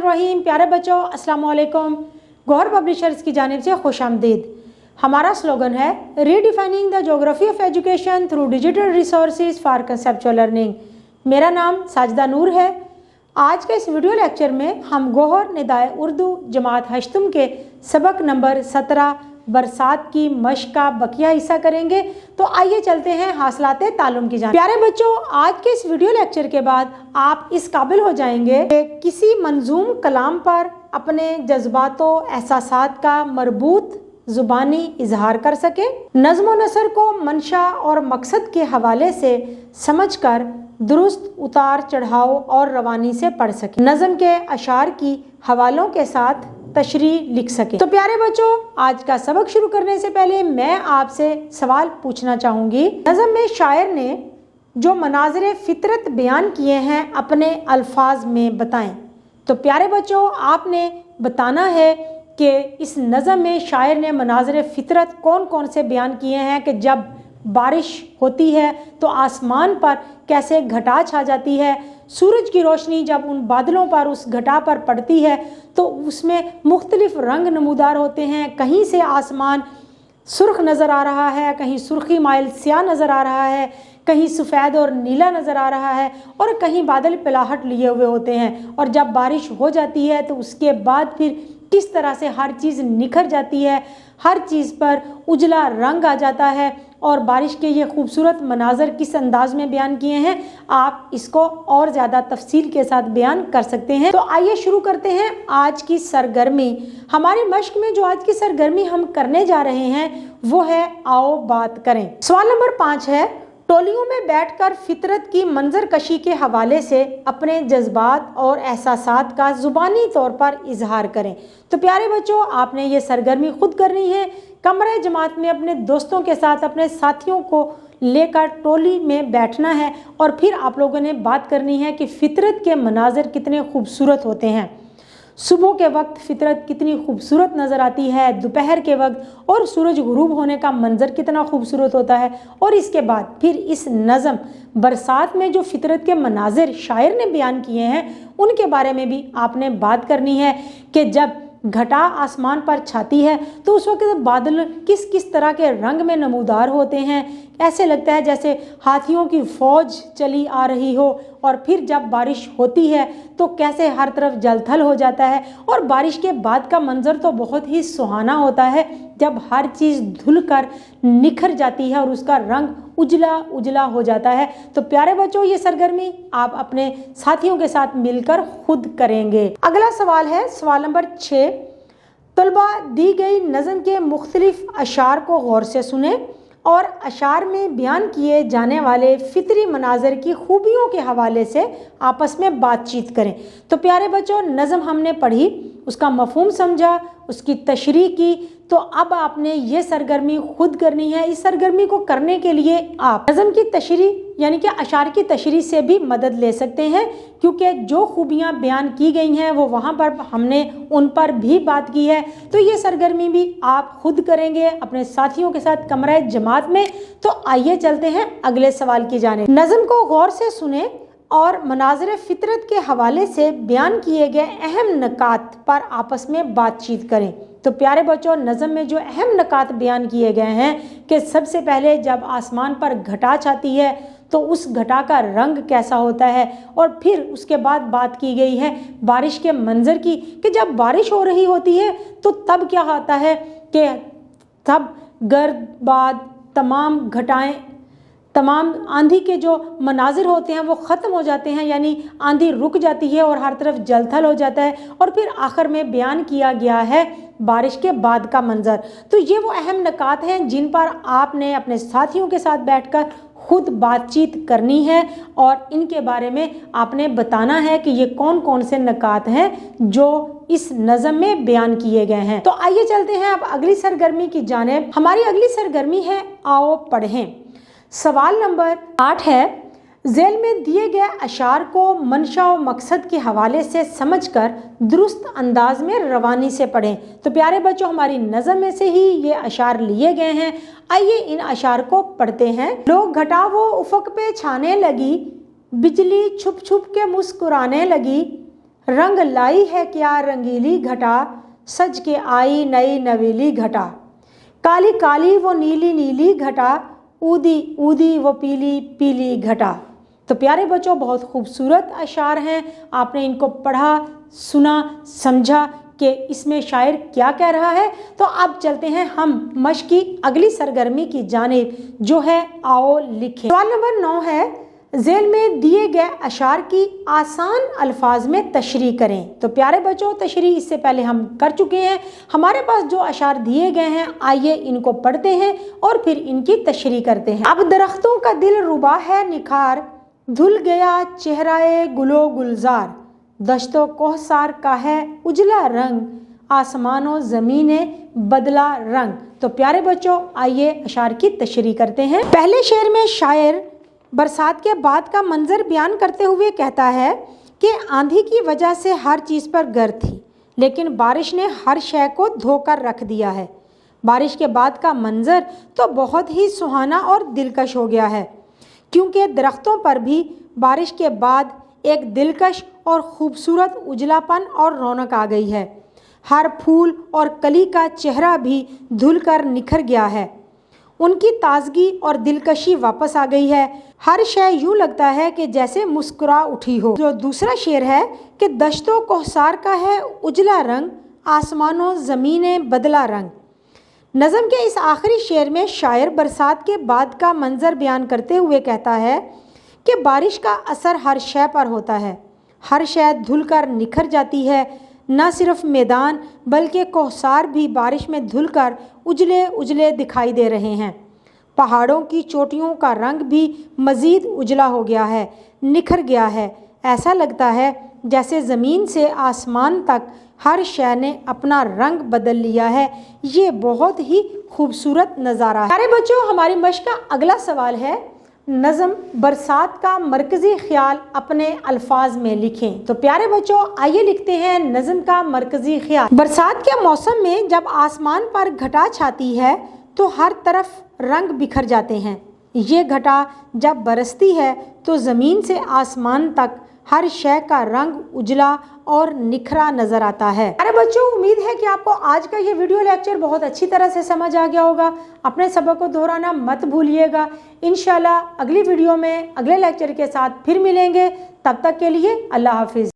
बिस्मिल्लाहिर्रहमानिर्रहीम। प्यारे बच्चों, अस्सलाम वालेकुम। गौहर पब्लिशर्स की जानिब से खुशामदीद। हमारा स्लोगन है redefining the geography of education through digital resources for conceptual learning. मेरा नाम साजिदा नूर है। आज के इस वीडियो लेक्चर में हम गौहर निदाए उर्दू जमात हश्तम के सबक नंबर 17 बरसात की मश्क का बकिया हिस्सा करेंगे। तो आइए चलते हैं हासिलाते तालुम की जानिब। प्यारे बच्चों, आज के इस वीडियो लेक्चर के बाद आप इस काबिल हो जाएंगे कि किसी मंजूम कलाम पर अपने जज्बातों एहसासात का मरबूत जुबानी इजहार कर सके, नज़्म व नसर को मंशा और मकसद के हवाले से समझकर दुरुस्त उतार चढ़ाव और रवानी से पढ़ सके, नज़म के अशार की हवालों के साथ तशरीह लिख सके। तो प्यारे बच्चों, आज का सबक शुरू करने से पहले मैं आपसे सवाल पूछना चाहूँगी। नज़म में शायर ने जो मनाज़िर फितरत बयान किए हैं अपने अल्फाज में बताएं। तो प्यारे बच्चों, आपने बताना है कि इस नज़म में शायर ने मनाज़िर फितरत कौन कौन से बयान किए हैं कि जब बारिश होती है तो आसमान पर कैसे घटा छा जाती है, सूरज की रोशनी जब उन बादलों पर उस घटा पर पड़ती है तो उसमें मुख्तलिफ रंग नमूदार होते हैं। कहीं से आसमान सुर्ख नज़र आ रहा है, कहीं सुर्खी माइल स्याह नज़र आ रहा है, कहीं सफ़ेद और नीला नज़र आ रहा है और कहीं बादल पिलाहट लिए हुए होते हैं। और जब बारिश हो जाती है तो उसके बाद फिर किस तरह से हर चीज़ निखर जाती है, हर चीज़ पर उजला रंग आ जाता है। और बारिश के ये खूबसूरत मनाज़र किस अंदाज में बयान किए हैं, आप इसको और ज़्यादा तफसील के साथ बयान कर सकते हैं। तो आइए शुरू करते हैं आज की सरगर्मी। हमारी मश्क में जो आज की सरगर्मी हम करने जा रहे हैं वो है आओ बात करें। सवाल नंबर 5 है, टोलियों में बैठकर फितरत की मंजर कशी के हवाले से अपने जज्बात और एहसासात का ज़ुबानी तौर पर इजहार करें। तो प्यारे बच्चों, आपने ये सरगर्मी खुद करनी है। कमरे जमात में अपने दोस्तों के साथ अपने साथियों को लेकर टोली में बैठना है और फिर आप लोगों ने बात करनी है कि फितरत के मनाज़र कितने खूबसूरत होते हैं। सुबह के वक्त फितरत कितनी खूबसूरत नज़र आती है, दोपहर के वक्त और सूरज गुरूब होने का मंजर कितना खूबसूरत होता है। और इसके बाद फिर इस नज़म बरसात में जो फितरत के मनाजिर शायर ने बयान किए हैं उनके बारे में भी आपने बात करनी है कि जब घटा आसमान पर छाती है तो उस वक्त बादल किस किस तरह के रंग में नमूदार होते हैं। ऐसे लगता है जैसे हाथियों की फौज चली आ रही हो। और फिर जब बारिश होती है तो कैसे हर तरफ जलथल हो जाता है। और बारिश के बाद का मंजर तो बहुत ही सुहाना होता है जब हर चीज़ धुलकर निखर जाती है और उसका रंग उजला उजला हो जाता है। तो प्यारे बच्चों, ये सरगर्मी आप अपने साथियों के साथ मिलकर खुद करेंगे। अगला सवाल है सवाल नंबर 6। तलबा दी गई नज़म के मुख्तलिफ अशार को गौर से सुने और अशार में बयान किए जाने वाले फितरी मनाज़र की खूबियों के हवाले से आपस में बातचीत करें। तो प्यारे बच्चों, नज़म हमने पढ़ी, उसका मफहूम समझा, उसकी तशरीह की। तो अब आपने ये सरगर्मी खुद करनी है। इस सरगर्मी को करने के लिए आप नज़म की तशरीह यानी कि अशार की तशरीह से भी मदद ले सकते हैं, क्योंकि जो खूबियाँ बयान की गई हैं वो वहाँ पर हमने उन पर भी बात की है। तो ये सरगर्मी भी आप खुद करेंगे अपने साथियों के साथ कमरे जमात में। तो आइए चलते हैं अगले सवाल की जानिब। नज़म को गौर से सुने और मनाज़िर फितरत के हवाले से बयान किए गए अहम नकात पर आपस में बातचीत करें। तो प्यारे बच्चों, नज़म में जो अहम नकात बयान किए गए हैं कि सबसे पहले जब आसमान पर घटा छाती है तो उस घटा का रंग कैसा होता है। और फिर उसके बाद बात की गई है बारिश के मंजर की कि जब बारिश हो रही होती है तो तब क्या होता है कि तब गर्द बाद तमाम घटाएं, तमाम आंधी के जो मनाजिर होते हैं वो ख़त्म हो जाते हैं, यानी आंधी रुक जाती है और हर तरफ जलथल हो जाता है। और फिर आखिर में बयान किया गया है बारिश के बाद का मंजर। तो ये वो अहम नकात हैं जिन पर आपने अपने साथियों के साथ बैठकर खुद बातचीत करनी है और इनके बारे में आपने बताना है कि ये कौन कौन से नकात हैं जो इस नज़म में बयान किए गए हैं। तो आइए चलते हैं अब अगली सरगर्मी की जानिब। हमारी अगली सरगर्मी है आओ पढ़ें। सवाल नंबर 8 है, ज़ेल में दिए गए अशार को मंशा और मकसद के हवाले से समझकर दुरुस्त अंदाज में रवानी से पढ़ें। तो प्यारे बच्चों, हमारी नज़म में से ही ये अशार लिए गए हैं। आइए इन अशार को पढ़ते हैं। लोग घटा वो उफ़क़ पे छाने लगी, बिजली छुप छुप के मुस्कुराने लगी, रंग लाई है क्या रंगीली घटा, सज के आई नई नवेली घटा। काली काली वो नीली नीली घटा, ऊदी ऊदी वो पीली पीली घटा। तो प्यारे बच्चों, बहुत खूबसूरत अशार हैं। आपने इनको पढ़ा, सुना, समझा कि इसमें शायर क्या कह रहा है। तो अब चलते हैं हम मश्क की अगली सरगर्मी की जानिब, जो है आओ लिखें। सवाल नंबर 9 है, ज़ेल में दिए गए अशार की आसान अल्फाज में तशरीह करें। तो प्यारे बच्चों, तशरीह इससे पहले हम कर चुके हैं। हमारे पास जो अशार दिए गए हैं, आइए इनको पढ़ते हैं और फिर इनकी तशरीह करते हैं। अब दरख्तों का दिल रुबा है निखार, धुल गया चेहराए गुलो गुलजार, दश्तो कोहसार का है उजला रंग, आसमानों ज़मीने बदला रंग। तो प्यारे बच्चों, आइए अशार की तशरीह करते हैं। पहले शेर में शायर बरसात के बाद का मंजर बयान करते हुए कहता है कि आंधी की वजह से हर चीज़ पर गर्द थी, लेकिन बारिश ने हर शय को धोकर रख दिया है। बारिश के बाद का मंजर तो बहुत ही सुहाना और दिलकश हो गया है, क्योंकि दरख्तों पर भी बारिश के बाद एक दिलकश और ख़ूबसूरत उजलापन और रौनक आ गई है। हर फूल और कली का चेहरा भी धुल कर निखर गया है, उनकी ताजगी और दिलकशी वापस आ गई है। हर शय यूँ लगता है कि जैसे मुस्कुरा उठी हो। जो दूसरा शेर है कि दश्तो कोहसार का है उजला रंग, आसमानों ज़मीनें बदला रंग। नज़म के इस आखिरी शेर में शायर बरसात के बाद का मंजर बयान करते हुए कहता है कि बारिश का असर हर शय पर होता है, हर शय धुल कर निखर जाती है। न सिर्फ मैदान बल्कि कोहसार भी बारिश में धुलकर उजले उजले दिखाई दे रहे हैं। पहाड़ों की चोटियों का रंग भी मज़ीद उजला हो गया है, निखर गया है। ऐसा लगता है जैसे ज़मीन से आसमान तक हर शय ने अपना रंग बदल लिया है। ये बहुत ही खूबसूरत नज़ारा है। प्यारे बच्चों, हमारी मश्क का अगला सवाल है, नज़म बरसात का मरकज़ी ख्याल अपने अल्फाज में लिखें। तो प्यारे बच्चों, आइए लिखते हैं नज़म का मरकज़ी ख्याल। बरसात के मौसम में जब आसमान पर घटा छाती है तो हर तरफ रंग बिखर जाते हैं। ये घटा जब बरसती है तो ज़मीन से आसमान तक हर शय का रंग उजला और निखरा नज़र आता है। अरे बच्चों, उम्मीद है कि आपको आज का ये वीडियो लेक्चर बहुत अच्छी तरह से समझ आ गया होगा। अपने सबक को दोहराना मत भूलिएगा। इंशाल्लाह अगली वीडियो में अगले लेक्चर के साथ फिर मिलेंगे। तब तक के लिए अल्लाह हाफिज़।